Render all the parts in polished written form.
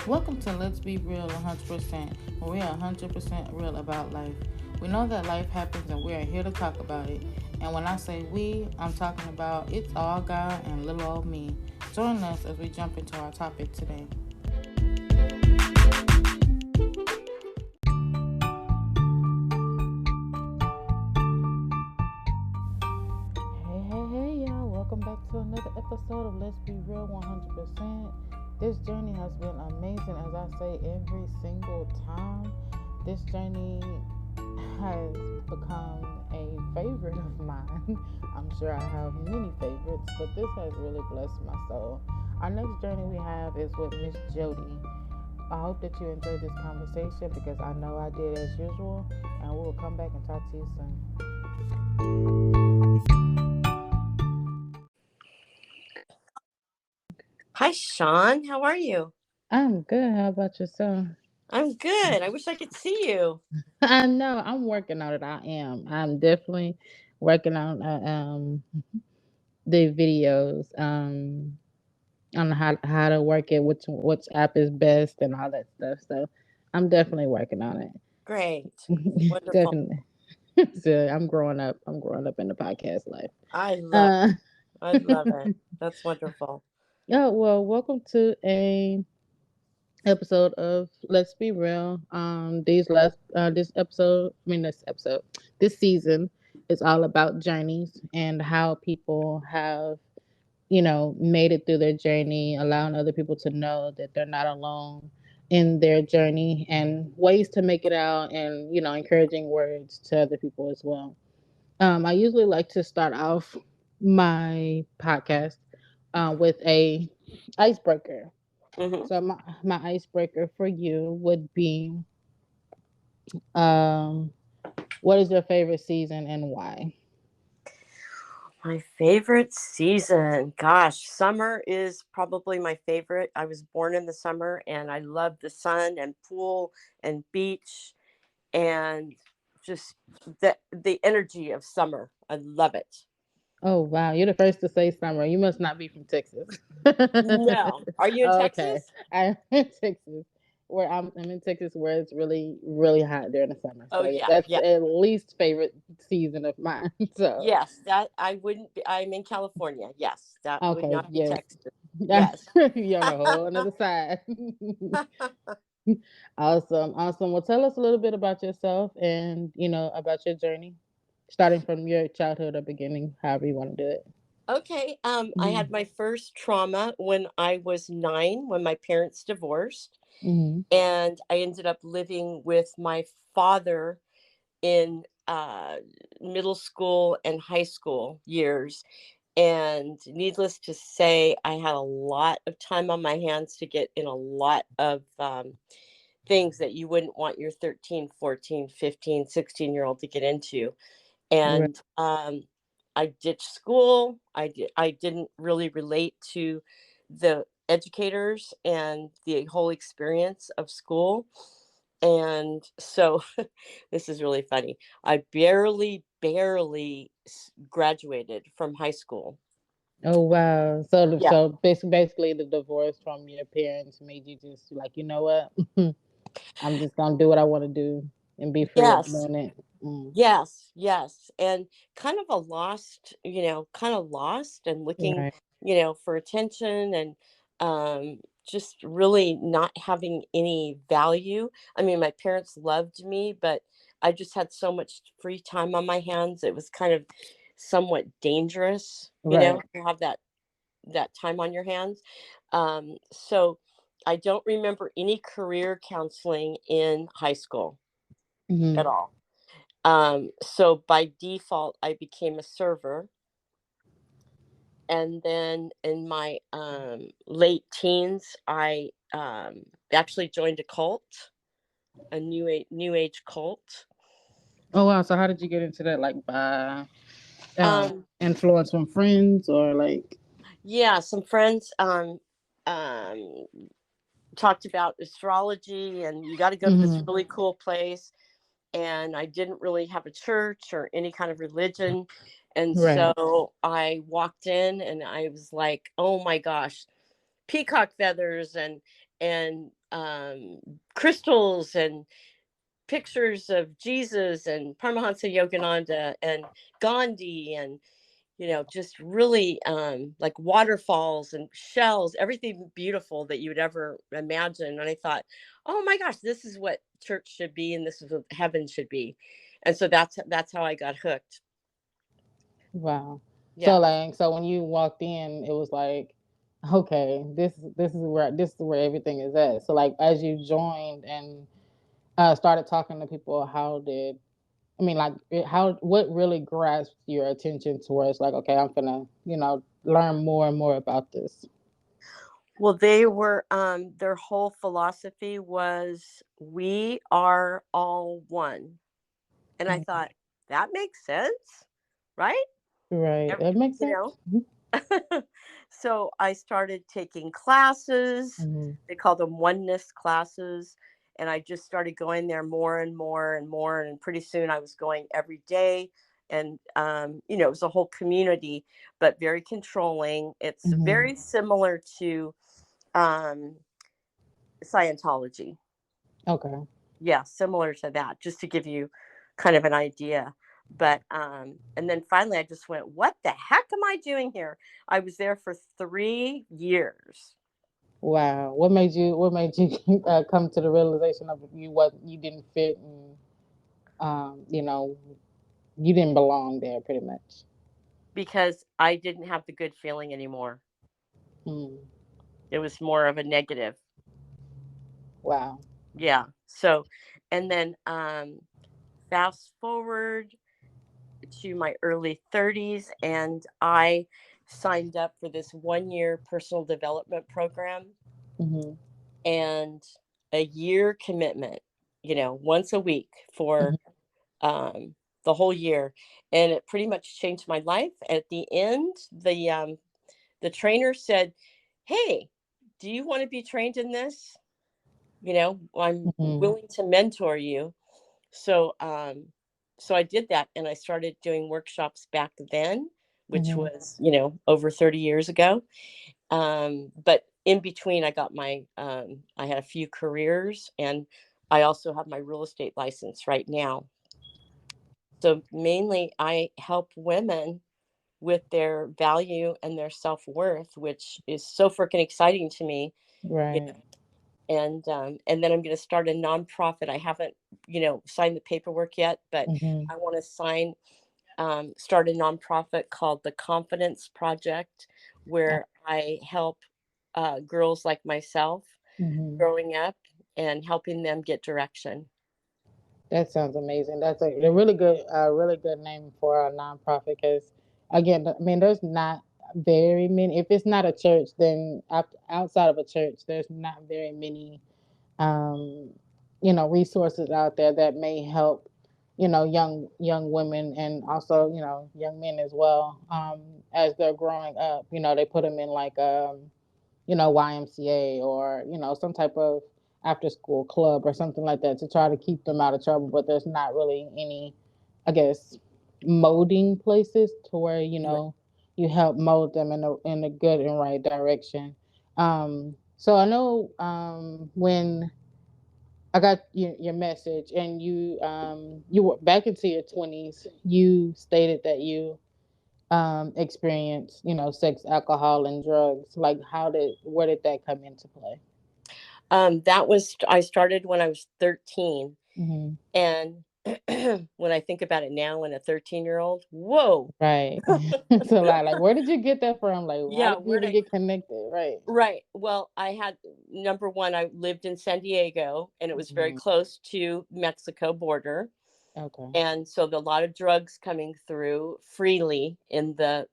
Welcome to Let's Be Real 100%, where we are 100% real about life. We know that life happens and we are here to talk about it. And when I say we, I'm talking about it's all God and little old me. Join us as we jump into our topic today. Hey, y'all. Welcome back to another episode of Let's Be Real 100%. This journey has been amazing, as I say every single time. This journey has become a favorite of mine. I'm sure I have many favorites, but this has really blessed my soul. Our next journey we have is with Miss Jodie. I hope that you enjoyed this conversation because I know I did as usual, and we will come back and talk to you soon. Hi, Sean. How are you? I'm good. How about yourself? I'm good. I wish I could see you. I know. I'm working on it. I am. I'm definitely working on the videos. On how to work it, which app is best, and all that stuff. So I'm definitely working on Great. it. Wonderful. Definitely. So I'm growing up. I'm growing up in the podcast life. I love Uh, I love it. That's wonderful. yeah. Well, welcome to a episode of Let's Be Real. This episode, this season is all about journeys and how people have made it through their journey, allowing other people to know that they're not alone in their journey and ways to make it out and, encouraging words to other people as well. I usually like to start off my podcast with a icebreaker. Hmm. So my icebreaker for you would be, um, what is your favorite season and why? My favorite season. Gosh, summer is probably my favorite. I was born in the summer and I love the sun and pool and beach and just the energy of summer. I love it. Oh wow, you're the first to say summer. You must not be from Texas. No. Are you in Okay, Texas? I'm in Texas, where I'm in Texas, where it's really really hot during the summer. Oh So yeah, yeah. that's Yeah. at least favorite season of mine. So Yes, that I wouldn't be. I'm in California. Yes, that would okay, not be yes, Texas. Yes. you're on a whole another side. Awesome, awesome. Well, tell us a little bit about yourself and about your journey, starting from your childhood or beginning, however you want to do it. Okay. I had my first trauma when I was 9, when my parents divorced, Mm-hmm. and I ended up living with my father in middle school and high school years. And needless to say, I had a lot of time on my hands to get in a lot of things that you wouldn't want your 13, 14, 15, 16-year-old to get into. Right. And I ditched school. I didn't really relate to the educators and the whole experience of school. And so this is really funny. I barely graduated from high school. Oh wow. So Yeah. basically the divorce from your parents made you just like, you know what? I'm just gonna do what I want to do and be free of Yes. doing it. Mm. Yes. And kind of a lost, kind of lost and looking, Right. for attention and just really not having any value. I mean, my parents loved me, but I just had so much free time on my hands. It was kind of somewhat dangerous, Right. to have that time on your hands. So I don't remember any career counseling in high school at Hmm. all. So by default, I became a server. And then in my late teens, I actually joined a cult, a new age cult. Oh wow. So how did you get into that? Like by Um, influence from friends or like? yeah, some friends um, talked about astrology, and you got to go to this Hmm. really cool place. And I didn't really have a church or any kind of religion. And Right. so I walked in and I was like, oh my gosh, peacock feathers and crystals and pictures of Jesus and Paramahansa Yogananda and Gandhi and just really like waterfalls and shells, everything beautiful that you would ever imagine. And I thought, oh my gosh, this is what church should be, and this is what heaven should be. And so that's how I got hooked. Wow. So Yeah. like, so when you walked in, it was like, okay, this is where everything is at. So like, as you joined and started talking to people, how did I mean, like, how what really grasped your attention towards like, okay, I'm gonna learn more and more about this. Well, they were their whole philosophy was we are all one. And I Mhm. thought that makes sense, right? Right, Ev- that makes You sense. know, so I started taking classes. Mm-hmm. They call them oneness classes. And I just started going there more and more and more. And pretty soon I was going every day. And, it was a whole community, but very controlling. It's Mm-hmm. very similar to um, Scientology. Okay. Yeah, similar to that, just to give you kind of an idea. But and then finally I just went, what the heck am I doing here? I was there for 3 years. Wow. What made you come to the realization of you didn't fit and you didn't belong there pretty much. Because I didn't have the good feeling anymore. Mm. It was more of a negative. Wow. Yeah. So and then fast forward to my early 30s, and I signed up for this 1 year personal development program, Mm-hmm. and a year commitment, once a week Mm-hmm. for um, the whole year. And it pretty much changed my life. At the end, the trainer said, hey, do you want to be trained in this? I'm Mm-hmm. willing to mentor you. So so I did that, and I started doing workshops back then, which Mm-hmm. was over 30 years ago. But in between, I had a few careers, and I also have my real estate license right now. So mainly I help women with their value and their self-worth, which is so freaking exciting to me. you Right. know and then I'm going to start a nonprofit. I haven't signed the paperwork yet, but Mm-hmm. I want to start a nonprofit called the Confidence Project, where I help girls like myself Mm-hmm. growing up and helping them get direction. That sounds amazing. That's a really good name for a nonprofit. Because, again, I mean, there's not very many. If it's not a church, then outside of a church, there's not very many, um, resources out there that may help, young women and also young men as well, as they're growing up. They put them in like YMCA or some type of after school club or something like that to try to keep them out of trouble. But there's not really any, I guess, molding places to where you help mold them in a good and right direction. So I know when I got your message and you were back into your 20s, you stated that you experience, sex, alcohol, and drugs. Like, where did that come into play? I started when I was 13. Hmm. And when I think about it now, when a 13-year-old, whoa. Right. It's a lot. Like, where did you get that from? Like, how Yeah, did you where'd even I get connected? Right. right. Well, I had number one, I lived in San Diego, and it was very Hmm. close to Mexico border. Okay. And so a lot of drugs coming through freely in the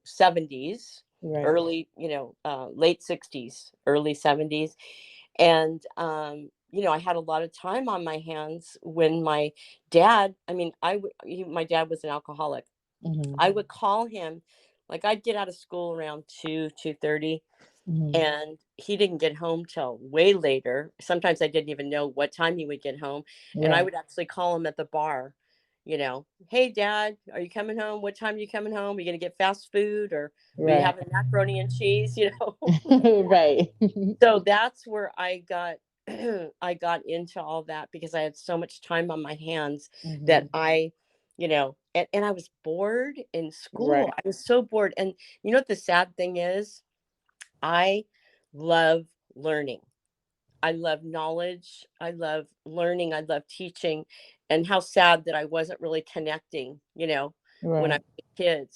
70s, Right. early late 60s, early 70s. And I had a lot of time on my hands when my dad, I mean, my dad was an alcoholic. Hmm. I would call him, like, I'd get out of school around 2:30, Hmm. and he didn't get home till way later. Sometimes I didn't even know what time he would get home, and I Right. would actually call him at the bar. Hey dad, are you coming home? What time are you coming home? Are you gonna get fast food, or are you Right. having macaroni and cheese? Right. So that's where I got I got into all that because I had so much time on my hands that Mhm. I, and I was bored in school. Right. I was so bored. And you know what the sad thing is? I love learning. I love knowledge. I love learning. I love teaching. And how sad that I wasn't really connecting, when I Right. was a kid.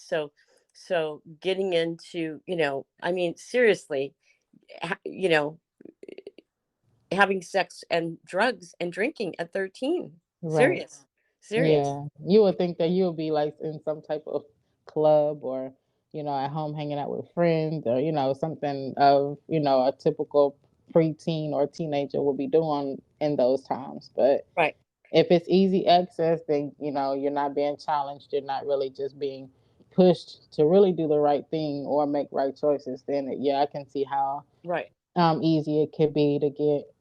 So getting into, I mean, seriously, ha- you know, having sex and drugs and drinking at 13. Right. Serious. Serious. Yeah. You would think that you would be like in some type of club or, at home hanging out with friends or, something of, a typical preteen or teenager would be doing in those times. But Right. if it's easy access, then, you're not being challenged. You're not really just being pushed to really do the right thing or make right choices. Then, yeah, I can see how Right. easy it could be to get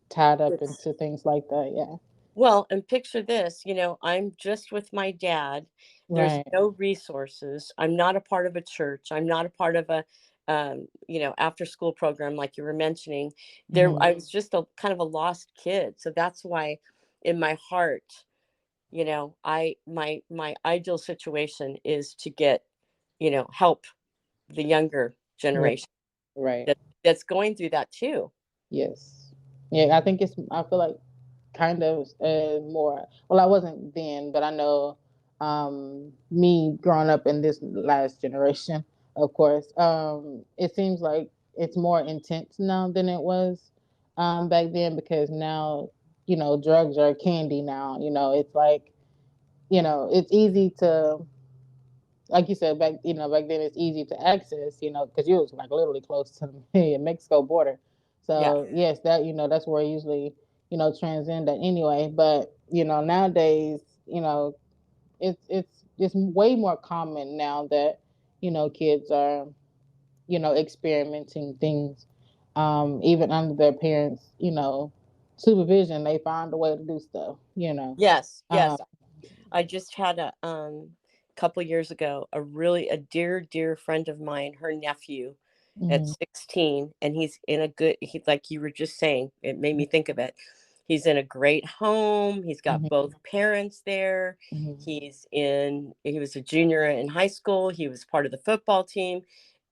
tied up It's into things like that. Yeah. Well, and picture this, I'm just with my dad. There's Right. no resources. I'm not a part of a church. I'm not a part of a, after school program like you were mentioning. Hmm. I was just a kind of a lost kid. So that's why in my heart, my ideal situation is to get, help the younger Right. generation Right. that's going through that too. Yes. Yeah, I think I feel like kind of more, well, I wasn't then, but I know me growing up in this last generation, of course, it seems like it's more intense now than it was back then because now, drugs are candy now. It's like, it's easy to, like you said, back then it's easy to access, because you was like literally close to the Mexico border. Yeah. So yes, that's where I usually, transcend at anyway. But nowadays, it's way more common now that kids are experimenting things, even under their parents, supervision. They find a way to do stuff. Yes. Um, Yes. I just had a couple years ago a dear friend of mine, her nephew at mhm, 16, and he's like you were just saying, it made me think of it. He's in a great home. He's got mhm, both parents there. mhm. He was a junior in high school. He was part of the football team,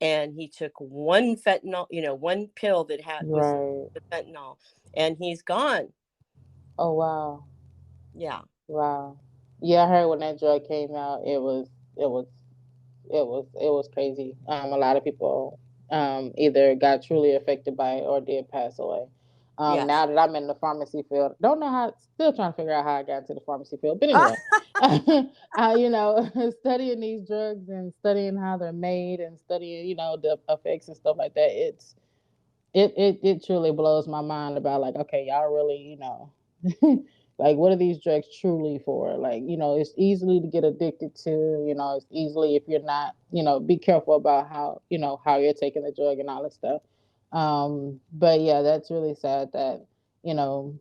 and he took one fentanyl, one pill that had was Right. the fentanyl, and he's gone. Oh wow. Yeah. Wow. Yeah, I heard when that drug came out, it was it was crazy. A lot of people either got truly affected by it or did pass away. Yes. Now that I'm in the pharmacy field, don't know how. Still trying to figure out how I got into the pharmacy field. But anyway, studying these drugs and studying how they're made and studying, the effects and stuff like that. It truly blows my mind about like, okay, y'all really, like what are these drugs truly for? Like, it's easily to get addicted to, it's easily if you're not, be careful about how you're taking the drug and all that stuff. But yeah, that's really sad that, you know,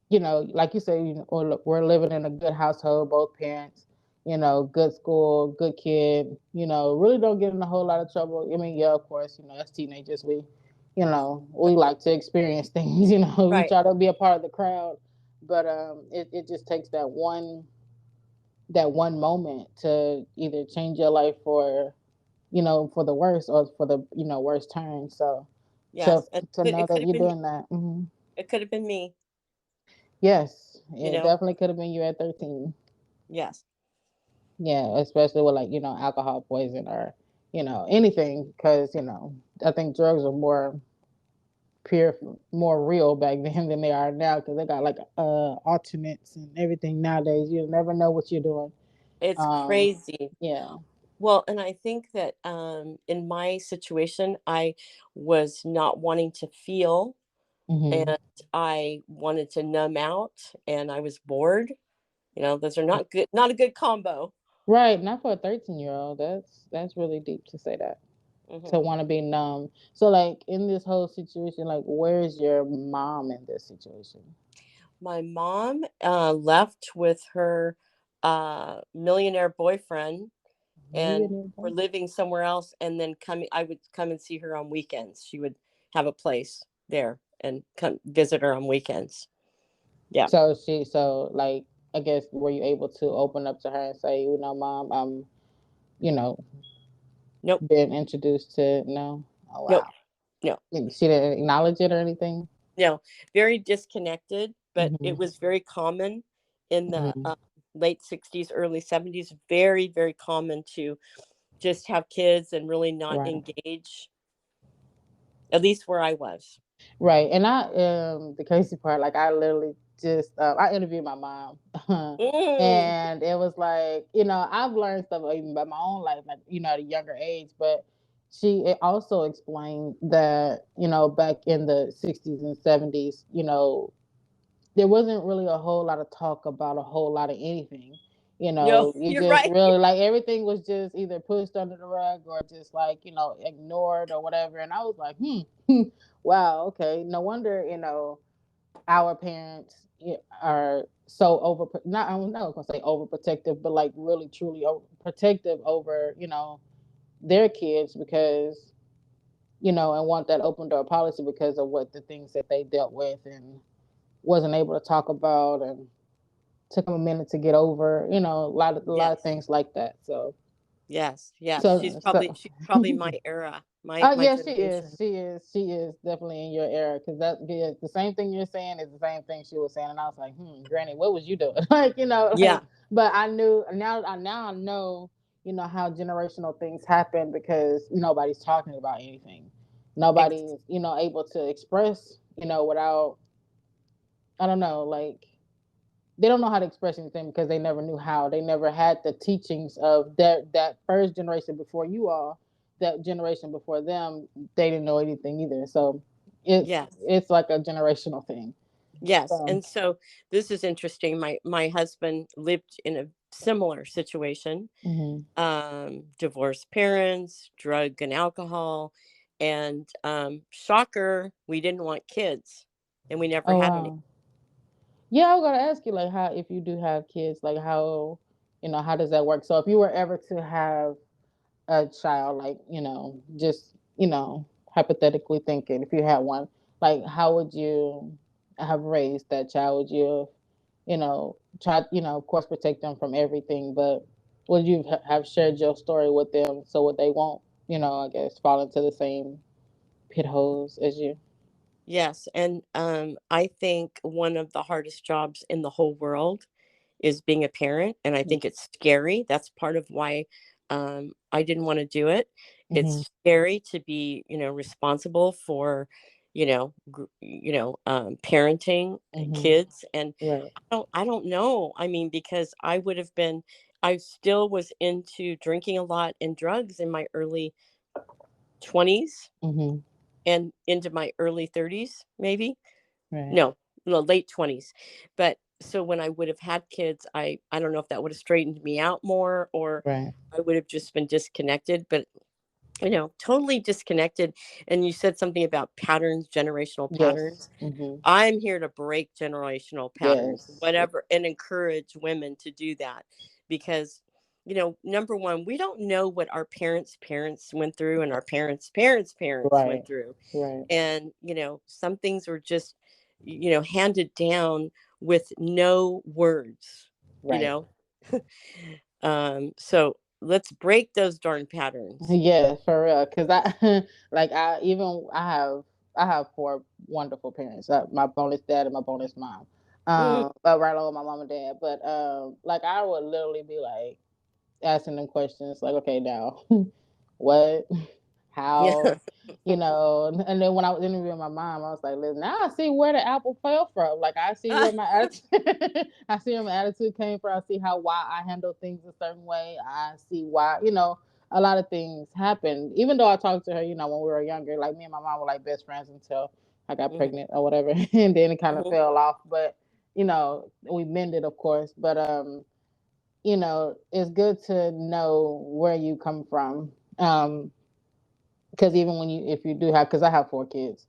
like you say, we're living in a good household, both parents, good school, good kid, really don't get in a whole lot of trouble. I mean, yeah, of course, as teenagers, we like to experience things, we Right. try to be a part of the crowd, but it just takes that one moment to either change your life for the worse or for the, worst turn. So to, Yes. And to know it could that have you're been doing that. it could have been me, Yes, you it know. definitely could have been you at 13. Yes. Yeah, especially with like, alcohol poison or, anything because, I think drugs are more pure, more real back then than they are now because they got like alternates and everything nowadays. You'll never know what you're doing. It's Um, crazy. yeah. Well, and I think that in my situation, I was not wanting to feel, Hmm. and I wanted to numb out, and I was bored. Those are not a good combo. Right, not for a 13-year-old. That's really deep to say that. To Hmm. want to be numb. So like in this whole situation, like where is your mom in this situation? My mom left with her millionaire boyfriend, and Millionaire we're boy? living somewhere else. And then I would come and see her on weekends. She would have a place there. and come visit her on weekends. Yeah. So like, I guess, were you able to open up to her and say, Mom, I'm, you know, Nope. being introduced to, no? Oh, Nope. wow. No. She didn't acknowledge it or anything? No. Very disconnected, but it Hmm. was very common in the Hmm. late 60s, early 70s. Very, very common to just have kids and really not Right. engage, at least where I was. Right. And the crazy part, like, I literally just, I interviewed my mom. Mm, And it was like, I've learned stuff even about my own life, like, at a younger age, but it also explained that, back in the 60s and 70s, there wasn't really a whole lot of talk about a whole lot of anything. no, You you're just right. really, like, everything was just either pushed under the rug or just, like, ignored or whatever. And I was like, wow, okay. No wonder, our parents are so not, I'm not gonna say overprotective, but like really truly protective over, their kids, because, and want that open door policy because of what the things that they dealt with and wasn't able to talk about, and took them a minute to get over, a lot of Yes. things like that. So Yes. Yes. She's so probably so she's probably my era, my Oh my yeah, she is. generation. She is definitely in your era, because the same thing you're saying is the same thing she was saying, and I was like, Granny, what was you doing? Like, Yeah. like. But I knew now. I know, how generational things happen because nobody's talking about anything. Ex- Nobody's able to express without, I don't know, like, they don't know how to express anything because they never knew how. They never had the teachings of that first generation before you all, that generation before them. They didn't know anything either. So it's yes. it's like a generational thing. Yes. So. And so this is interesting. My husband lived in a similar situation. Hmm. Divorced parents, drug and alcohol, and shocker, we didn't want kids, and we never Oh had any. wow. Yeah, I was gonna ask you, like, how, if you do have kids, like, how does that work? So if you were ever to have a child, like, just, hypothetically thinking, if you had one, like, how would you have raised that child? Would you, try, of course, protect them from everything, but would you have shared your story with them so what they won't, I guess, fall into the same pit holes as you? Yes, and I think one of the hardest jobs in the whole world is being a parent, and I think it's scary. That's part of why I didn't want to do it. Mm-hmm. It's scary to be, responsible for, parenting Mm-hmm. kids, and Right. I don't know. I mean, because I still was into drinking a lot and drugs in my early 20s Mm-hmm. and into my early 30s, maybe. Right. No, no, late 20s. But so when I would have had kids, I don't know if that would have straightened me out more, or Right. I would have just been disconnected, but totally disconnected. And you said something about patterns, generational Yes. patterns. Mm-hmm. I'm here to break generational patterns, Yes. whatever, and encourage women to do that, because number one, we don't know what our parents went through and our parents went Right. through, Right. and some things were just handed down with no words, you Right. know so let's break those darn patterns. Yeah, for real. Cause like, I have four wonderful parents. My bonus dad and my bonus mom. Mm, But right along with my mom and dad. But like, I would literally be like asking them questions, like, okay, now, what, yeah. how, and then when I was interviewing my mom, I was like, listen, now I see where the apple fell from. Like, I see where my attitude, I see where my attitude came from. I see why I handle things a certain way. I see why, a lot of things happened. Even though I talked to her, when we were younger, like, me and my mom were like best friends until I got Mhm, pregnant or whatever, and then it kind of mhm. fell off. But we mended, of course. But it's good to know where you come from. Because even if you do have, because I have four kids,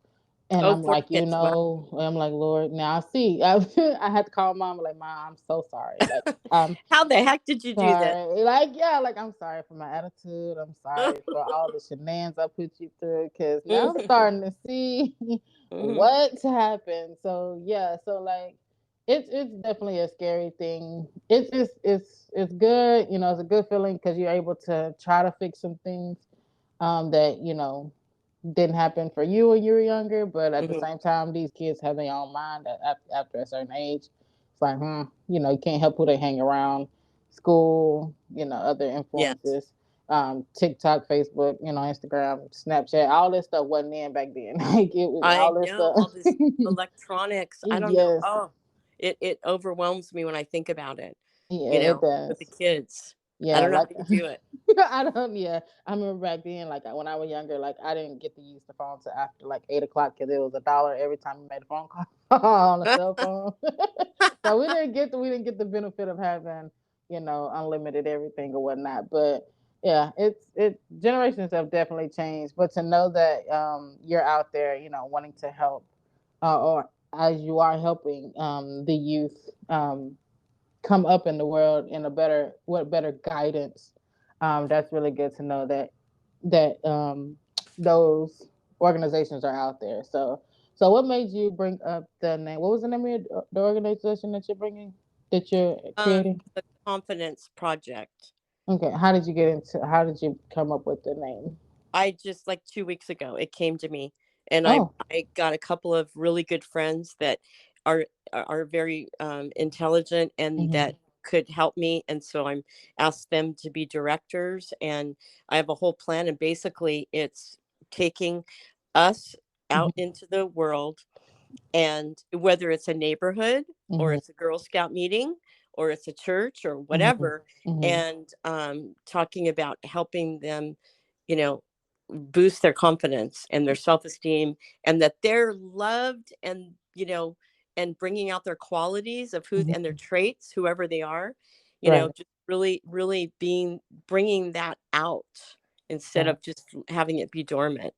And Oh, I'm poor like, kids. Wow. I'm like, Lord, now I see. I had to call mom, like, Mom, I'm so sorry. Like, I'm How the heck did you do this? sorry. Like, yeah, like, I'm sorry for my attitude. I'm sorry for all the shenanigans I put you through. Cause now I'm starting to see Mhm. what's happened. So yeah, so like it's definitely a scary thing. It's good, it's a good feeling because you're able to try to fix some things that didn't happen for you when you were younger, but at the Mhm. same time, these kids have their own mind after a certain age. It's like, you can't help who they hang around, school, other Yes, influences, TikTok, Facebook, Instagram, Snapchat, all this stuff wasn't in back then. Like it was I all this know all this stuff. electronics. I don't know. Yes, Oh, it overwhelms me when I think about it. yeah, it With the does. kids. I Yeah, don't know like how you do it. I don't. Yeah, I remember back then, like when I was younger, like I didn't get to use the phone till after like 8 o'clock because it was $1 every time you made a phone call on a cell phone. So we didn't get the benefit of having unlimited everything or whatnot. But yeah, generations have definitely changed. But to know that you're out there, wanting to help, or as you are helping the youth. Come up in the world in a better guidance. That's really good to know that those organizations are out there. So what made you bring up the name? What was the name of the organization that you're creating? The Confidence Project. Okay, how did you come up with the name? I just like 2 weeks ago, it came to me, and Oh. I got a couple of really good friends that are are very intelligent and Hmm. that could help me, and so I'm asked them to be directors, and I have a whole plan, and basically it's taking us out Hmm. into the world, and whether it's a neighborhood or Hmm. it's a Girl Scout meeting or it's a church or Hmm. whatever, Hmm. and talking about helping them, you know, boost their confidence and their self-esteem, and that they're loved, and and bringing out their qualities of who and their Hmm. traits, whoever they are, Right. just really really being bringing that out instead Right. of just having it be dormant.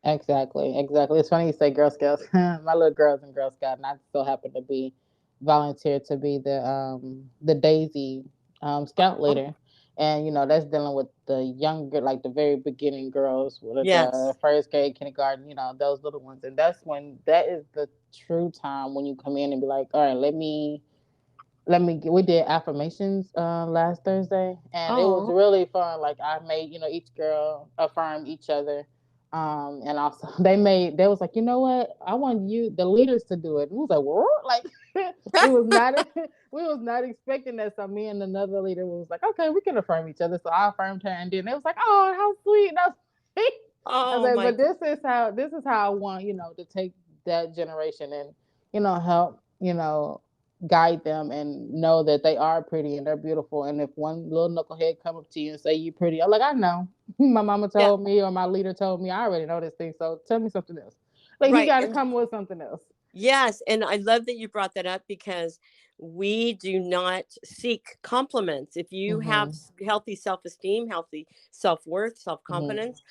Exactly, exactly. It's funny you say Girl Scouts. My little girl's in Girl Scout, and I so happen to be volunteered to be the Daisy Scout Oh, leader, and that's dealing with the younger, like the very beginning girls, with the yes. first grade, kindergarten, those little ones, and that is the true time when you come in and be like, all right, we did affirmations last Thursday, and it was Oh. really fun. Like I made each girl affirm each other, and also they was like, you know what, I want you the leaders to do it. And we was like, what? Like we was not we was not expecting that. So me and another leader was like, okay, we can affirm each other. So I affirmed her, and then it was like, oh, how sweet. That's sweet. I was Oh like, my but God. this is how I want to take that generation and help guide them and know that they are pretty and they're beautiful. And if one little knucklehead come up to you and say you pretty, I'm like, I know. My mama Yeah. told me or my leader told me. I already know this thing. So tell me something else. Like he Right. got to And come with something else. yes, and I love that you brought that up because we do not seek compliments. If you have Mhm. healthy self-esteem, healthy self-worth, Mhm. self-confidence,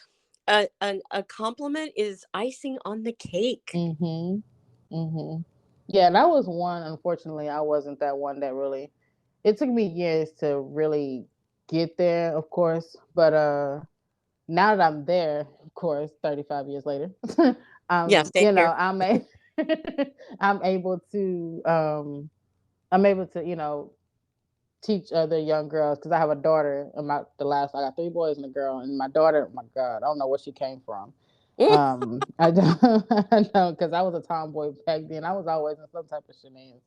a compliment is icing on the cake. Mhm. Mhm. Yeah, that was one. Unfortunately, I wasn't that one that really. It took me years to really get there, of course. But now that I'm there, of course, 35 years later, Yeah, same here. I'm I'm able to teach other young girls because I have a daughter. And I got three boys and a girl, and my daughter, my God, I don't know where she came from. I don't, I know because I was a tomboy back then. I was always in some type of shenanigans,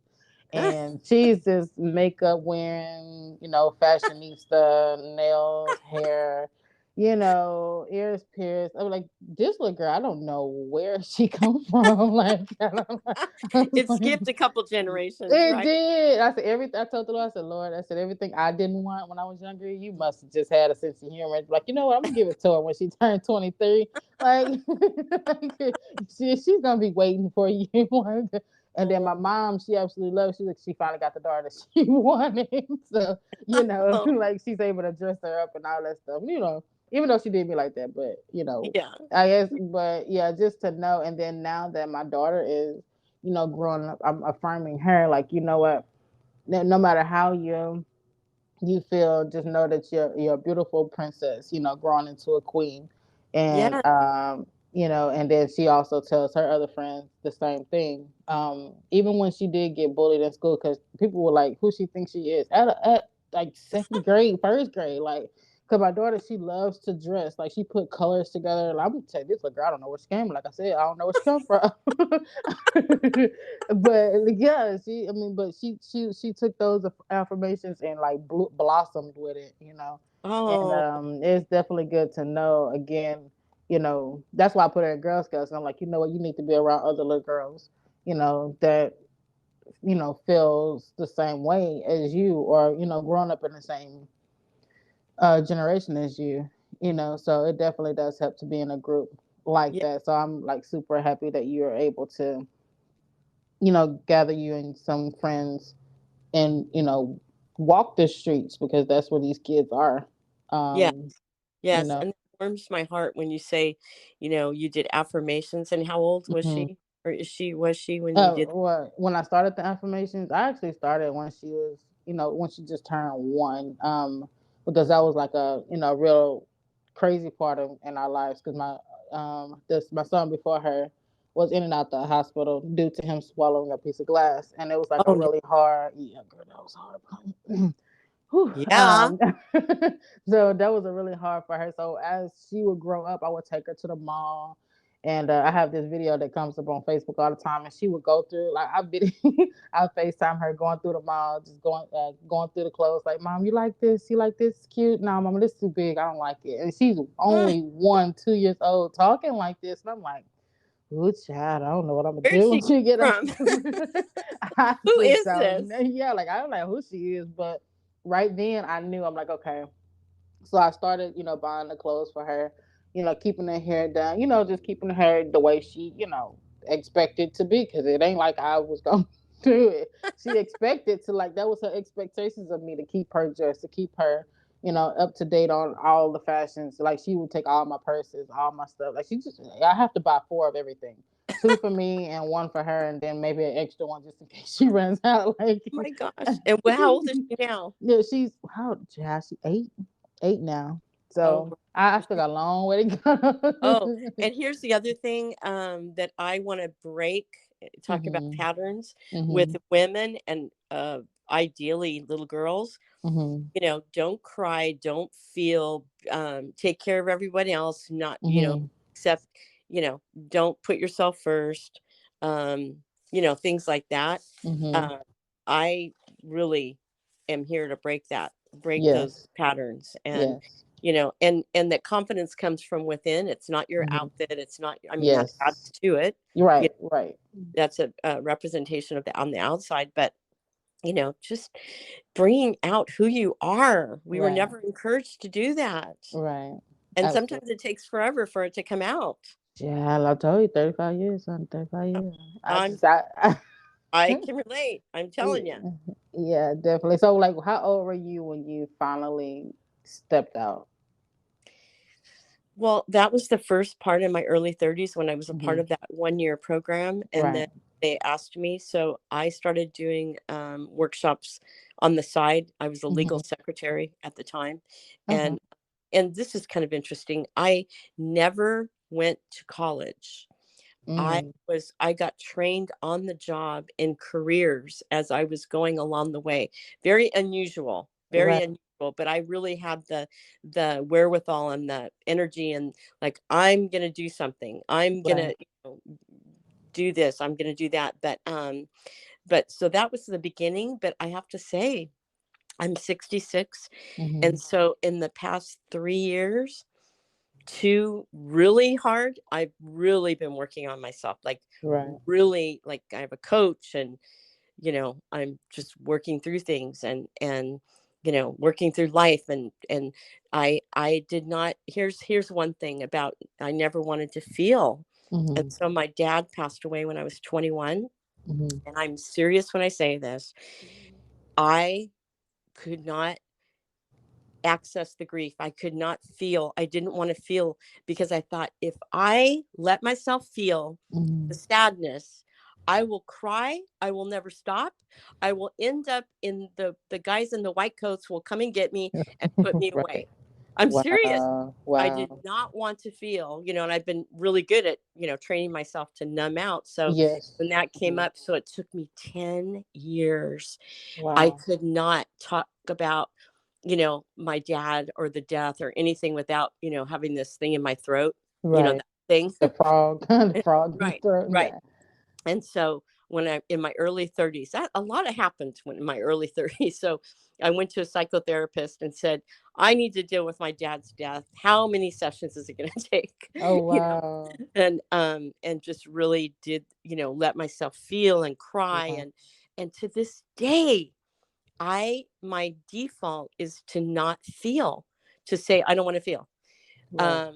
and she's just makeup wearing, fashionista, nails, hair, ears pierced. I'm like, this little girl, I don't know where she come from. Like, I was It like, skipped a couple generations, it right? did. I said everything. I told the Lord, I said, Lord, I said everything I didn't want when I was younger. You must have just had a sense of humor. Like, you know what? I'm gonna give it to her when she turned 23. Like, she's gonna be waiting for you. And then Oh, my mom, she absolutely loves. She finally got the daughter she wanted. So oh, like she's able to dress her up and all that stuff. even though she did me like that, but Yeah. I guess, but yeah, just to know. And then now that my daughter is, growing up, I'm affirming her, like, you know what, no matter how you feel, just know that you're a beautiful princess, growing into a queen. And Yeah. and then she also tells her other friends the same thing. Even when she did get bullied in school, because people were like, who she thinks she is at like second grade, first grade, like. Cause my daughter, she loves to dress. Like she put colors together. Like, I'm gonna tell you, this little girl, I don't know where she came. Like I said, I don't know where she come from. But yeah, but she took those affirmations and like blossomed with it. And Oh, it's definitely good to know. Again, that's why I put her in Girl Scouts. And I'm like, you know what, you need to be around other little girls, that feels the same way as you, or growing up in the same generation as you. So it definitely does help to be in a group like yeah, that. So I'm like super happy that you're able to gather you and some friends and, walk the streets, because that's where these kids are. yes, Um, you yes. know, And it warms my heart when you say, you did affirmations. And how old was mhm. she? Or was she when you did? Well, when I started the affirmations, I actually started when she was, when she just turned one. Because that was like a, real crazy part of in our lives. Because my son before her was in and out the hospital due to him swallowing a piece of glass, and it was like a Oh, no. really hard. Yeah, girl, that was hard. Whew. Yeah. So that was a really hard for her. So as she would grow up, I would take her to the mall, and I have this video that comes up on Facebook all the time, and she would go through like I FaceTime her going through the mall, just going through the clothes. Like, Mom, you like this? You like this? It's cute. No, Mama, this is too big. I don't like it. And she's Mm, only 1, 2 years old, talking like this, and I'm like, "Good child. I don't know what I'm gonna where'd do when she she get up." come from? I Who just is don't this? know. Yeah, like I don't know who she is, but right then I knew. I'm like, okay. So I started, buying the clothes for her, keeping her hair done, just keeping her the way she, expected to be, because it ain't like I was gonna do it. She expected to, like, that was her expectations of me, to keep her dressed, to keep her, up to date on all the fashions. Like she would take all my purses, all my stuff. Like I have to buy four of everything. Two for me and one for her, and then maybe an extra one just in case she runs out. Like, Oh my gosh. And how old is she now? yeah, she's how old? Yeah, she 8 now. Oh, So I still got a long way to oh, go. and here's the other thing that I want to break, talk about Mhm. patterns with Mhm. women and ideally little girls. Mhm. Don't cry, don't feel, take care of everyone else, not, Mhm. except, you know, don't put yourself first, um, things like that. Mhm. Uh, I really am here to break those Yes. patterns. And, Yes. and that confidence comes from within. It's not your Mhm. outfit. It's not, I mean, that adds Yes. to it. You're You right. Right. That's a representation of the on the outside, but just bringing out who you are. We were Right. never encouraged to do that. Right. And Absolutely. sometimes it takes forever for it to come out. Yeah, I told you 35 years, son. 35 years. I I'm just I I can relate. I'm telling you. yeah, yeah, definitely. So like, how old were you when you finally stepped out? Well, that was the first part in my early 30s when I was a part Mhm. of that 1 year program. And then Right. they asked me. So I started doing workshops on the side. I was a legal Mhm. secretary at the time. Okay. And this is kind of interesting. I never went to college. Mm. I got trained on the job in careers as I was going along the way. Very Right. unusual, but I really had the wherewithal and the energy, and like, I'm going to do something. I'm going Right. to do this. I'm going to do that. But so that was the beginning, but I have to say I'm 66, and Mhm. so in the past 3 years, two really hard, I've really been working on myself, like, Right. really, like, I have a coach, and I'm just working through things, and working through life, and I did not, here's one thing about, I never wanted to feel. And Mhm. so my dad passed away when I was 21, Mhm. and I'm serious when I say this. I could not access the grief. I could not feel. I didn't want to feel, because I thought, if I let myself feel the Mm-hmm. sadness, I will cry. I will never stop. I will end up in the guys in the white coats will come and get me and put me Right. away. I'm serious. Wow. I did Wow. not want to feel, and I've been really good at, training myself to numb out. So Yes. when that came Mhm. up, so it took me 10 years. I Wow. could not talk about, my dad or the death or anything without, having this thing in my throat, Right. that thing. The frog. The frog in the Right, throat. right. Yeah. And so when I in my early 30s, that a lot of happened when in my early 30s. So I went to a psychotherapist and said, I need to deal with my dad's death. How many sessions is it going to take? Oh you know, wow. and just really did, let myself feel and cry. Wow. And to this day, my default is to not feel, to say I don't want to feel. Right.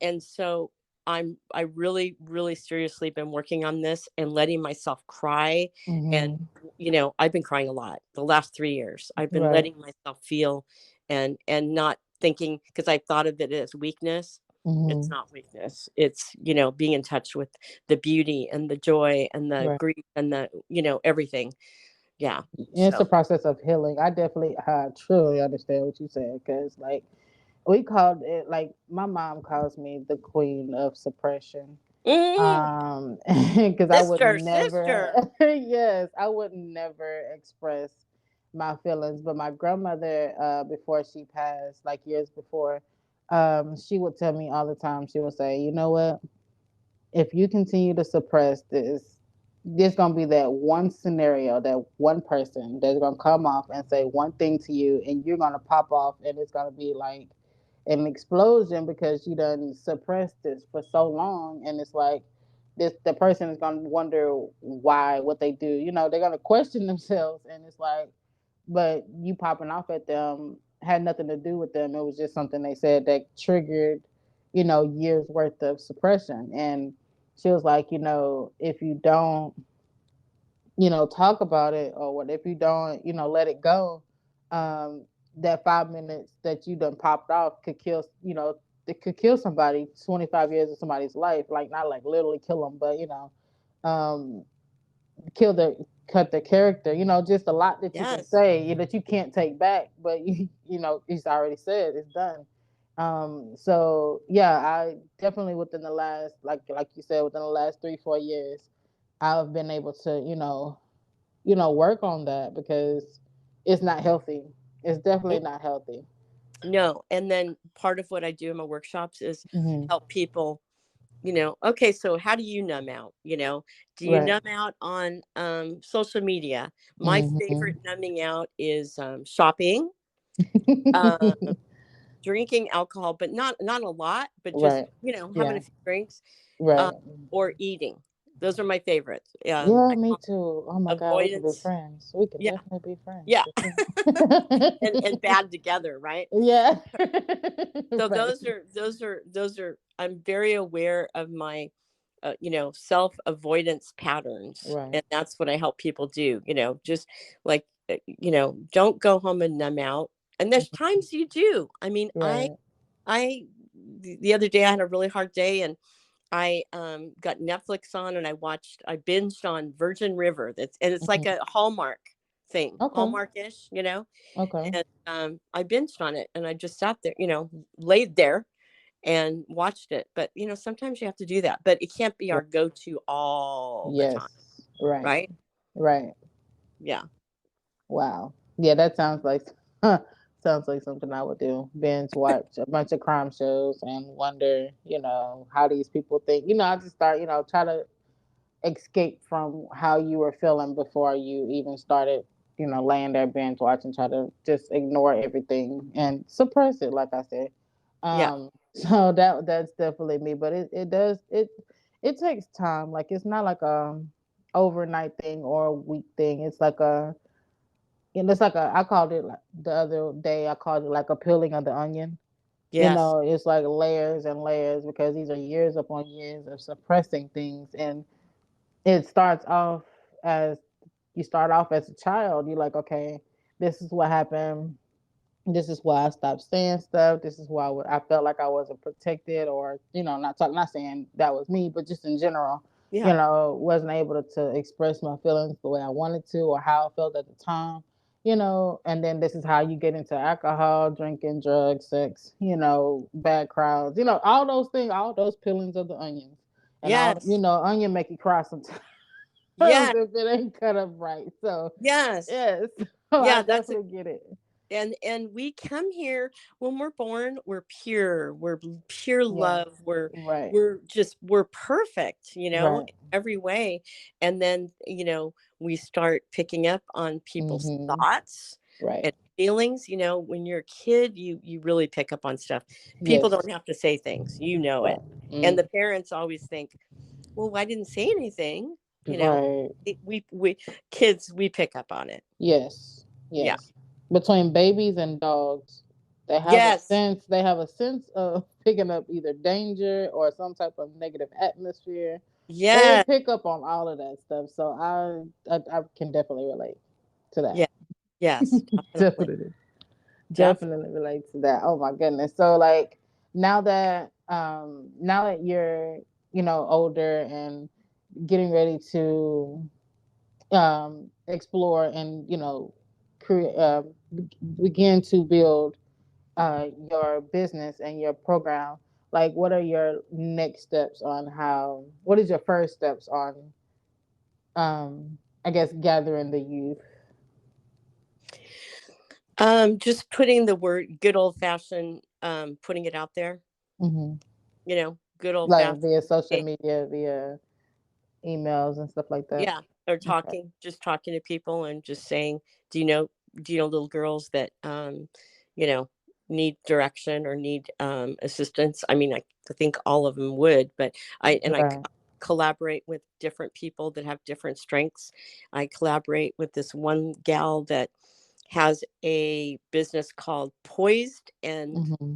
And so I really, really seriously been working on this and letting myself cry. And, Mm-hmm. I've been crying a lot the last 3 years. I've been Right. letting myself feel, and not thinking, because I thought of it as weakness. It's Mm-hmm. not weakness. It's, being in touch with the beauty and the joy and the Right. grief and the, everything. Yeah. It's a So, process of healing. I definitely, I truly understand what you said because, like, we called it, like, my mom calls me the queen of suppression. mm, Because I would sister, never, sister. yes, I would never express my feelings. But my grandmother, before she passed, like years before, she would tell me all the time. She would say, "You know what? If you continue to suppress this, there's gonna be that one scenario, that one person that's gonna come off and say one thing to you, and you're gonna pop off, and it's gonna be like an explosion because you done suppressed this for so long, and it's like this the person is gonna wonder why what they do. They're gonna question themselves, and it's like, but you popping off at them had nothing to do with them. It was just something they said that triggered, years worth of suppression. And she was like, if you don't, talk about it, or what, if you don't, let it go, um, that 5 minutes that you done popped off could kill, it could kill somebody, 25 years of somebody's life, like not like literally kill them, but um, kill their cut their character, just a lot that you can Yes. say that you can't take back, but it's already said, it's done. So yeah, I definitely within the last, like you said, within the last 3-4 years, I've been able to, work on that because it's not healthy. It's definitely not healthy. No. And then part of what I do in my workshops is Hmm. help people, okay, so how do you numb out? Do you Right. numb out on social media? My Hmm. favorite numbing out is shopping, uh, drinking alcohol, but not a lot, but just, Right. having Yeah. a few drinks, uh, Right. or eating. Those are my favorites. Yeah, I me call too. Oh my God, we could be avoidance. friends. We could Yeah. definitely be friends Yeah. for sure. and bad together, right? Yeah. So Right. those are I'm very aware of my self avoidance patterns, Right. and that's what I help people do, just like, don't go home and numb out. And there's times you do. I mean, Right. I the other day I had a really hard day, and I got Netflix on, and I binged on Virgin River. It's like Mhm. a Hallmark thing, Okay. Hallmarkish, Okay. and I binged on it, and I just sat there, laid there and watched it. But sometimes you have to do that, but it can't be Right. our go-to all the time, Yes. Right. right? Right. Yeah. Wow. Yeah, that sounds like sounds like something I would do. Binge watch a bunch of crime shows and wonder, how these people think. I just start, try to escape from how you were feeling before you even started, laying there binge watching, try to just ignore everything and suppress it, like I said. Yeah. So that's definitely me, but it does it takes time. Like it's not like a overnight thing or a week thing. It's like it's like I called it, like the other day, I called it like a peeling of the onion. Yes. It's like layers and layers because these are years upon years of suppressing things. And it starts off as you start off as a child. You're like, okay, this is what happened This is why I stopped saying stuff. This is why I felt like I wasn't protected, or not saying that was me, but just in general, Yeah. wasn't able to express my feelings the way I wanted to or how I felt at the time. And then this is how you get into alcohol, drinking, drugs, sex, bad crowds, all those things, all those peelings of the onions, and all, Yes. onion make you cry sometimes Yeah. if it ain't cut up right. So Yes. yes, I Yeah. That's definitely get it. and we come here when we're born, we're pure, we're pure Yeah. love, we're Right. we're just we're perfect, Right. in every way. And then we start picking up on people's Mm-hmm. thoughts Right. and feelings. When you're a kid, you really pick up on stuff. People Yes. don't have to say things, it. Right. And Mm. the parents always think, well, I didn't say anything. Right. We kids, we pick up on it. Yes. Yeah. Yes. Between babies and dogs, they have a Yes. sense. They have a sense of picking up either danger or some type of negative atmosphere. They Yeah. pick up on all of that stuff. So I can definitely relate to Yeah. that. Yes, definitely. Definitely. Definitely. Definitely relate to that. Oh my goodness. So like now that you're older and getting ready to explore and begin to build your business and your program, like what are your next steps on what is your first steps on I guess gathering the youth? Just putting the word good old fashioned, putting it out there, Hmm. good old Like fashioned. via social media, via emails and stuff like that. Yeah. Or Okay. just talking to people and just saying, do you know, little girls that, you know, need direction or need assistance? I mean, I think all of them would, but I Right. collaborate with different people that have different strengths. I collaborate with this one gal that has a business called Hmm.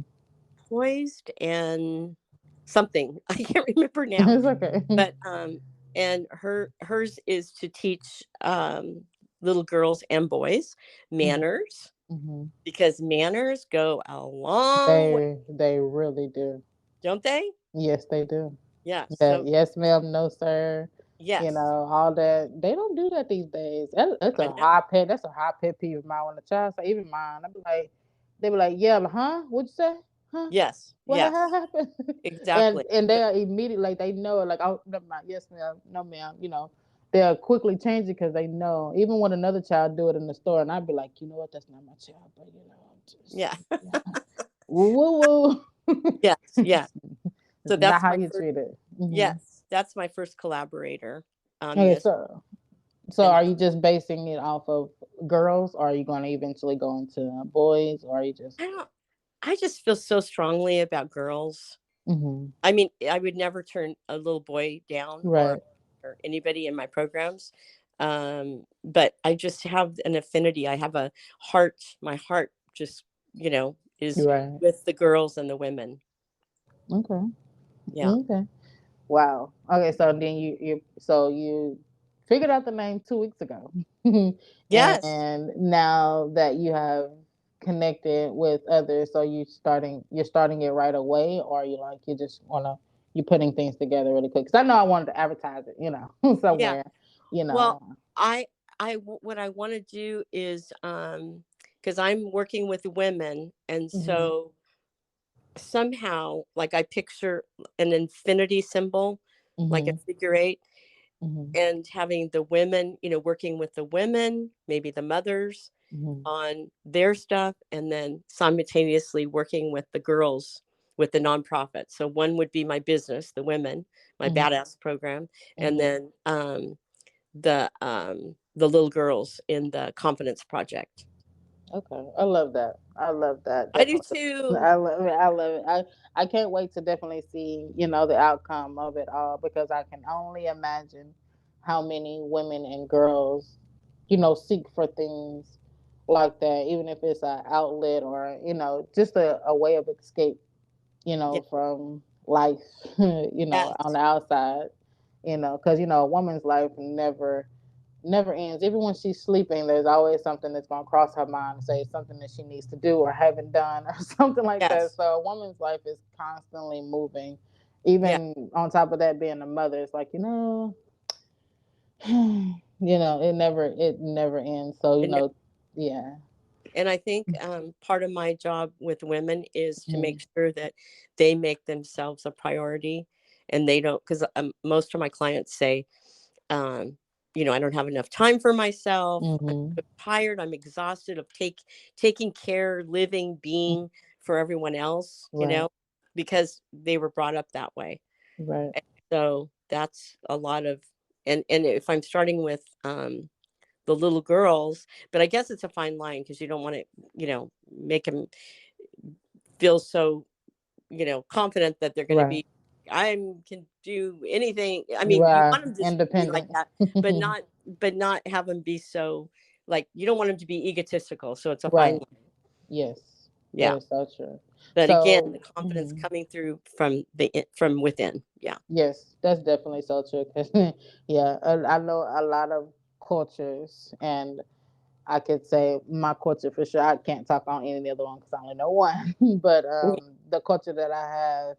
Poised and something. I can't remember now. It's okay. But and hers is to teach little girls and boys Hmm. manners, Hmm. because manners go a long way, They really do. don't they? Yes, they do. Yeah. Yeah, So yes, ma'am, no, sir. yes, All that. They don't do that these days. That's I a know. high pet. That's a high pet peeve of mine when the child say, even mine. They be like, yeah, huh? What'd you say? Huh? Yes, What yes, happened? and exactly. and So they are immediately like they know it. Like, oh, never mind. Yes, ma'am. No, ma'am. They'll quickly change it because they know. Even when another child do it in the store, and I'd be like, you know what? That's not my child, but I'm just yeah, woo woo woo. yes, yeah. So It's not that's how my you first. treat it. Hmm. Yes, that's my first collaborator on Okay, this. so And are you just basing it off of girls, or are you going to eventually go into boys, or are you just? I don't. I just feel so strongly about girls. Hmm. I mean, I would never turn a little boy down, Right. or anybody in my programs. But I just have an affinity. I have a heart. My heart just, is Right. with the girls and the women. Okay. Yeah. Okay. Wow. Okay. So then you figured out the name 2 weeks ago, Yes. and now that you have connected with others, so you're starting it right away, or you just wanna you're putting things together really quick. Because I know I wanted to advertise it, Yeah. somewhere, you Well, know. what I want to do is, because I'm working with women, and Hmm. so somehow, like, I picture an infinity symbol, like a Hmm. figure eight, Hmm. and having the women, working with the women, maybe the mothers Hmm. on their stuff, and then simultaneously working with the girls with the nonprofit. So one would be my business, the women, my Hmm. badass program, and Hmm. then the little girls in the confidence project. Okay, I love that. I love that. I do Definitely, too. I love it. I love it. I can't wait to definitely see the outcome of it all, because I can only imagine how many women and girls seek for things like that, even if it's an outlet or just a way of escape, Yeah. from life, on Yes. the outside, because a woman's life never never ends. Even when she's sleeping, there's always something that's going to cross her mind and say something that she needs to do or haven't done or something like that. Yes. So a woman's life is constantly moving. Yeah. Even on top of that, being a mother, it's like, it never ends. So, And yeah. and I think part of my job with women is to Mm-hmm. make sure that they make themselves a priority, and they don't, because most of my clients say, um, I don't have enough time for myself. I'm Mm-hmm. so tired. I'm exhausted of taking care, living, being for everyone else. Right. Because they were brought up that way. Right. And so that's a lot of, and if I'm starting with the little girls, but I guess it's a fine line because you don't want to, make them feel so, confident that they're going to Right. be, I can do anything. I mean, you Right. want them to be like Independent. that, but not have them be so, like, you don't want them to be egotistical. So it's a fine Right. line. Yes. That Yeah. is so true. But again, the So, confidence mhm. coming through from within. Yeah. Yes, that's definitely so true. 'Cause, yeah, I know a lot of cultures, and I could say my culture for sure. I can't talk on any other one because I only know one. But Mhm. the culture that I have,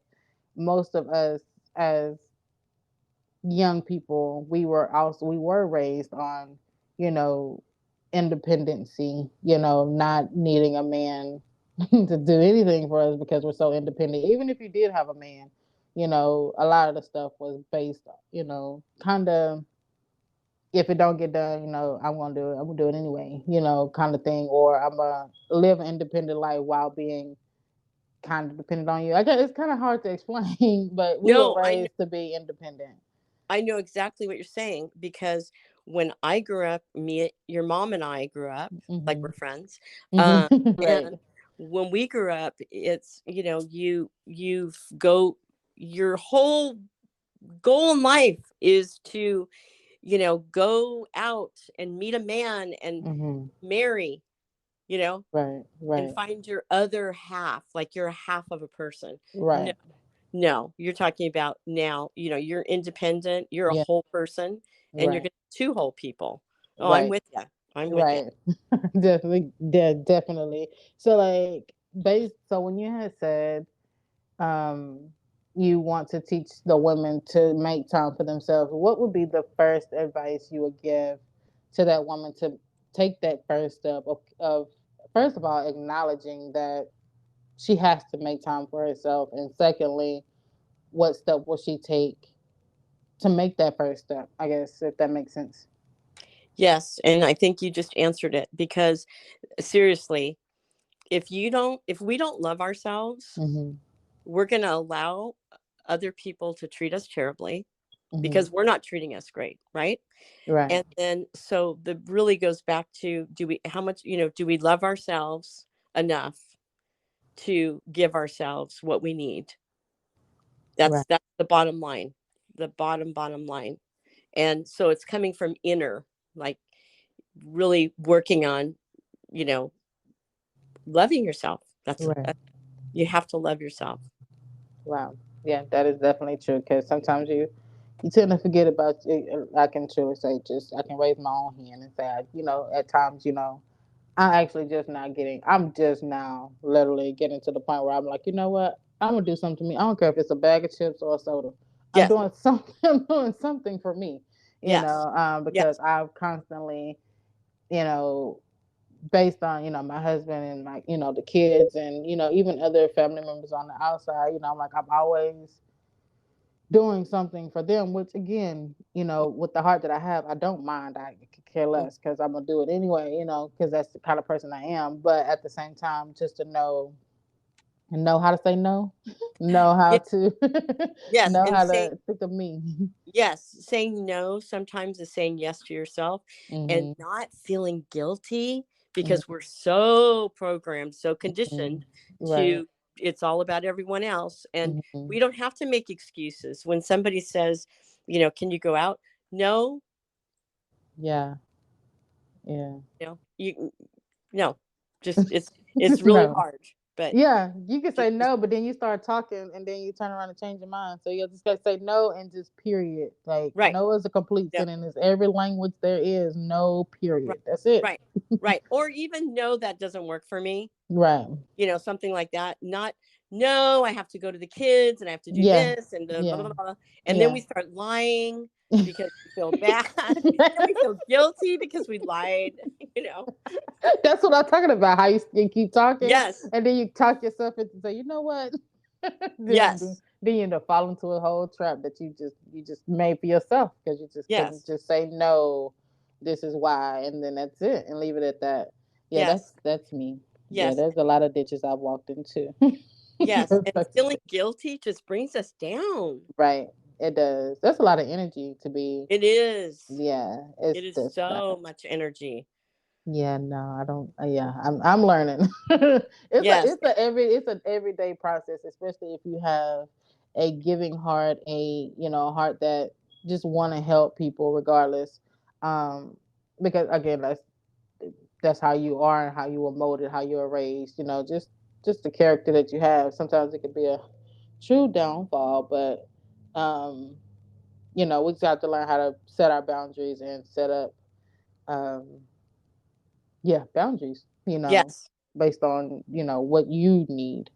most of us as young people, we were raised on, you know, independency. Not needing a man to do anything for us because we're so independent. Even if you did have a man, a lot of the stuff was based, kind of, if it don't get done, I'm gonna do it. I'm gonna do it anyway, kind of thing. Or I'm gonna live an independent life while being kind of dependent on you. I guess it's kind of hard to explain, but we were No, raised to be independent. I know exactly what you're saying because when I grew up, your mom and I grew up like Hmm. we're friends. Hmm. Um, Right. and when we grew up, it's, you go, your whole goal in life is to, go out and meet a man and Hmm. marry, you know, Right. and Right. find your other half, like you're a half of a person. No, Right. no, you're talking about now, you're independent, you're a Yeah. whole person, and you're Right. going to two whole people. Oh, I'm Right. with you. I'm with you. Right. Definitely. Definitely. So, like, so when you had said, um, you want to teach the women to make time for themselves, what would be the first advice you would give to that woman to take that first step of first of all, acknowledging that she has to make time for herself, and secondly, what step will she take to make that first step? I guess, if that makes sense. Yes, and I think you just answered it because seriously, if we don't love ourselves, Mm-hmm. we're going to allow other people to treat us terribly Mm-hmm. because we're not treating us great, right? Right. And then so the really goes back to, do we how much, do we love ourselves enough to give ourselves what we need? Right. That's the bottom line. The bottom line. And so it's coming from inner, like, really working on, you know, loving yourself. Right. You have to love yourself. Wow. Yeah, that is definitely true. Because sometimes you tend to forget about it. I can truly say, just I can raise my own hand and say, at times, I'm just now literally getting to the point where I'm like, you know what? I'm gonna do something to me. I don't care if it's a bag of chips or a soda. I'm Yes. doing something. I'm doing something for me. Yes. Because Yes. I've constantly, you know, based on my husband and my the kids and even other family members on the outside. I'm like, I'm always doing something for them, which again, with the heart that I have, I don't mind. I could care Mm. less because I'm gonna do it anyway, because that's the kind of person I am. But at the same time, just to know how to say no, know how Yeah. to Yes. know And how saying to think of me. yes, saying no sometimes is saying yes to yourself, and Hmm. not feeling guilty Hmm. because we're so programmed, so conditioned Right. to, it's all about everyone else. And Hmm. we don't have to make excuses when somebody says, can you go out? No, Yeah. Yeah. you no, just it's Just really no. hard. But Yeah, you can say just no, but then you start talking, and then you turn around and change your mind. So you just gotta say no and just period. Like right. no is a complete No. sentence. Every language there is no Right. period. That's it. Right. Right. Or even no, that doesn't work for me. Right. Something like that. Not, no, I have to go to the kids and I have to do Yeah. this and blah, blah, Yeah. blah, blah. And then Yeah. we start lying because we feel bad. Then we feel guilty because we lied, you know. That's what I'm talking about. How you keep talking, Yes. and then you talk yourself into say, you know what? Yes. Then you end up falling into a whole trap that you just made for yourself because you just couldn't Yes. just say no. This is why, and then that's it, and leave it at that. Yeah, Yes. that's me. Yeah, Yes. there's a lot of ditches I've walked into. Yes. And feeling guilty just brings us down. Right, it does. That's a lot of energy to be. It is. Yeah, it's It is just that. so much energy. Yeah, no, I don't. Yeah, I'm learning. Yes. It's an everyday process, especially if you have a giving heart, a heart that just want to help people regardless. Um, because again, that's how you are and how you were molded, how you were raised. Just the character that you have. Sometimes it could be a true downfall, but um, we just have to learn how to set our boundaries and set up. Um, yeah, boundaries, Yes. based on, what you need,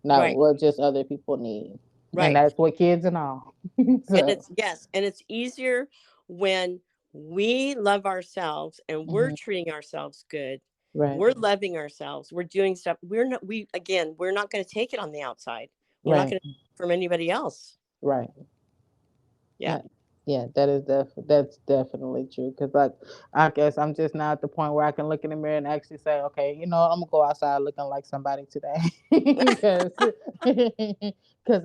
not Right. what just other people need. And Right. that's what kids and all. And So, it's, yes, and it's easier when we love ourselves and we're mhm, treating ourselves good. right, We're loving ourselves. We're doing stuff. We're not going to take it on the outside. We're not right, going to from anybody else. right. Yeah. Uh, yeah, that's definitely true. Because like, I guess I'm just now at the point where I can look in the mirror and actually say, okay, I'm gonna go outside looking like somebody today, because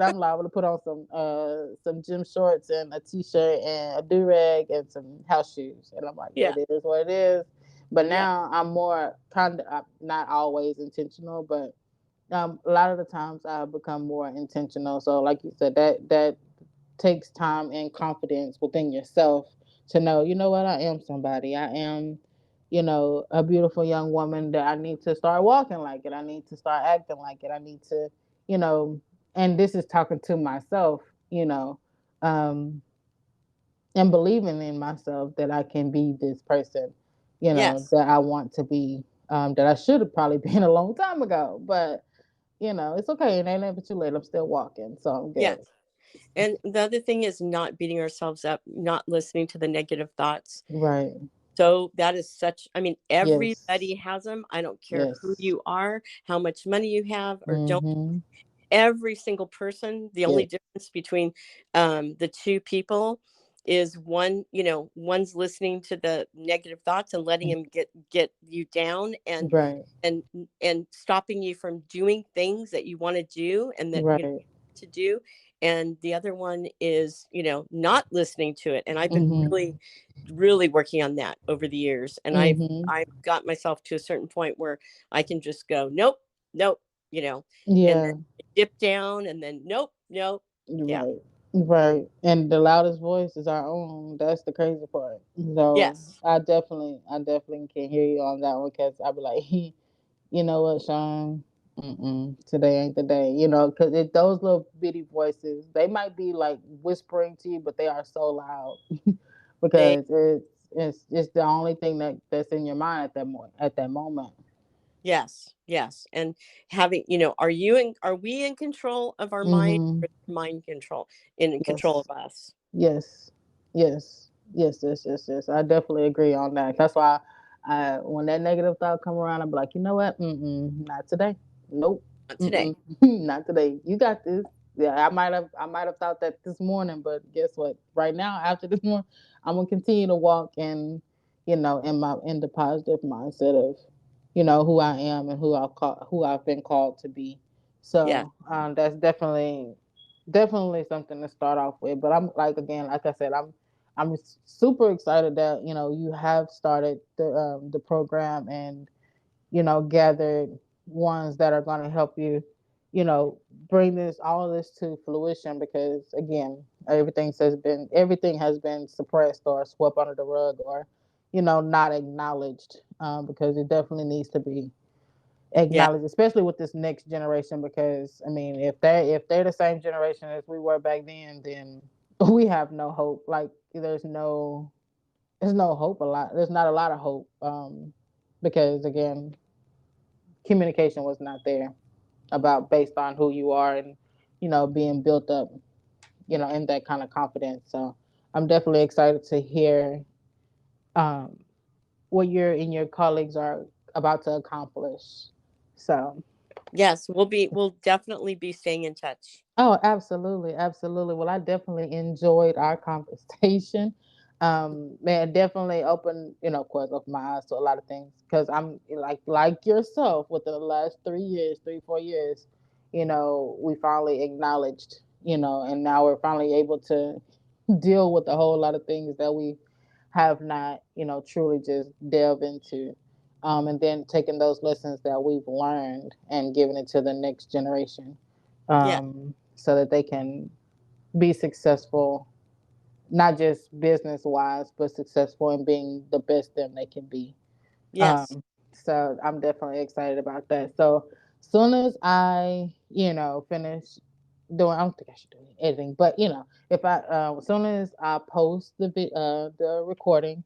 I'm liable to put on some gym shorts and a t-shirt and a do rag and some house shoes, and I'm like, Yeah. it is what it is. But Yeah. now I'm more kind of not always intentional, but a lot of the times I've become more intentional. So, like you said, that takes time and confidence within yourself to know, what, I am somebody. I am, a beautiful young woman that I need to start walking like it. I need to start acting like it. I need to, you know, and this is talking to myself, um, and believing in myself that I can be this person, Yes. that I want to be, that I should have probably been a long time ago. But, it's okay. It ain't never too late. I'm still walking. So I'm good. Yes. And the other thing is not beating ourselves up, not listening to the negative thoughts. Right. So that is such, I mean, Yes. everybody has them. I don't care who Yes. you are, how much money you have, or don't. Mhm. Every single person, the only Yes. difference between the two people is one, one's listening to the negative thoughts and letting him get you down, Right. and and stopping you from doing things that you want to do and that Right. to do. And the other one is, not listening to it. And I've been Mhm. really working on that over the years. And Mhm. I've got myself to a certain point where I can just go, nope, nope, and then Yeah. dip down and then nope, nope. Yeah. Right. Right. And the loudest voice is our own. That's the crazy part. So Yes. I definitely can hear you on that one, because I'll be like, you know what, Sean? Today ain't the day. Because those little bitty voices, they might be like whispering to you, but they are so loud They because it's the only thing that's in your mind at that moment. Yes, yes. And having, are we in control of our mind, Mm-hmm. or is mind in control Yes. of us? Yes. Yes. Yes. Yes. Yes. Yes. I definitely agree on that. That's why when that negative thought come around, I'm like, you know what? Not today. Nope. Not today. Not today. You got this. Yeah, I might have thought that this morning, but guess what? Right now, after this morning, I'm gonna continue to walk in the positive mindset of, who I am and who I've been called to be. Yeah. So that's definitely something to start off with. But I'm like, again, like I said, I'm super excited that you have started the program, and gathered ones that are going to help you, you know, bring all of this to fruition. Because again, everything has been suppressed or swept under the rug, or not acknowledged, because it definitely needs to be. Yeah. acknowledge, especially with this next generation, because I mean, if they're the same generation as we were back then we have no hope. Like there's no hope. There's not a lot of hope, because again, communication was not there about based on who you are, and being built up, in that kind of confidence. So I'm definitely excited to hear um, what you and your colleagues are about to accomplish. So, Yes, we'll definitely be staying in touch. oh, absolutely, absolutely. Well, I definitely enjoyed our conversation. Man, definitely opened, of course, opened my eyes to a lot of things, because I'm like yourself. Within the last 3 years, 4 years, we finally acknowledged, and now we're finally able to deal with a whole lot of things that we have not, truly just delve into. And then taking those lessons that we've learned and giving it to the next generation, Yeah. so that they can be successful, not just business wise, but successful in being the best them they can be. Yes. Um, so I'm definitely excited about that. So soon as I, finish doing, I don't think I should do any editing, but if as soon as I post the recording,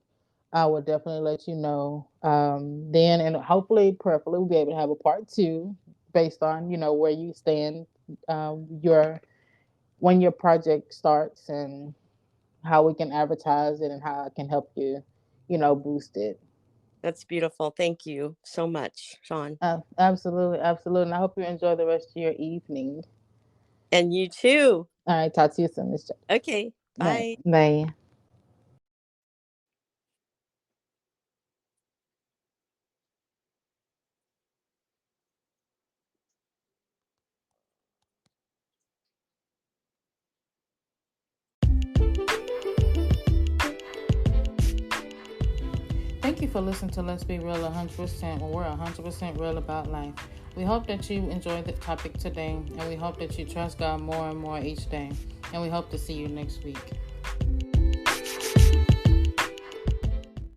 I will definitely let you know. Then, and hopefully, prayerfully, we'll be able to have a part two based on where you stand, your when your project starts, and how we can advertise it and how I can help you, boost it. That's beautiful. Thank you so much, Sean. Absolutely, absolutely. And I hope you enjoy the rest of your evening. And you too. All right, talk to you soon, Miss. Okay. Bye. Bye. Bye. Thank you for listening to Let's Be Real 100%, when we're 100% real about life. We hope that you enjoyed the topic today, and we hope that you trust God more and more each day. And we hope to see you next week.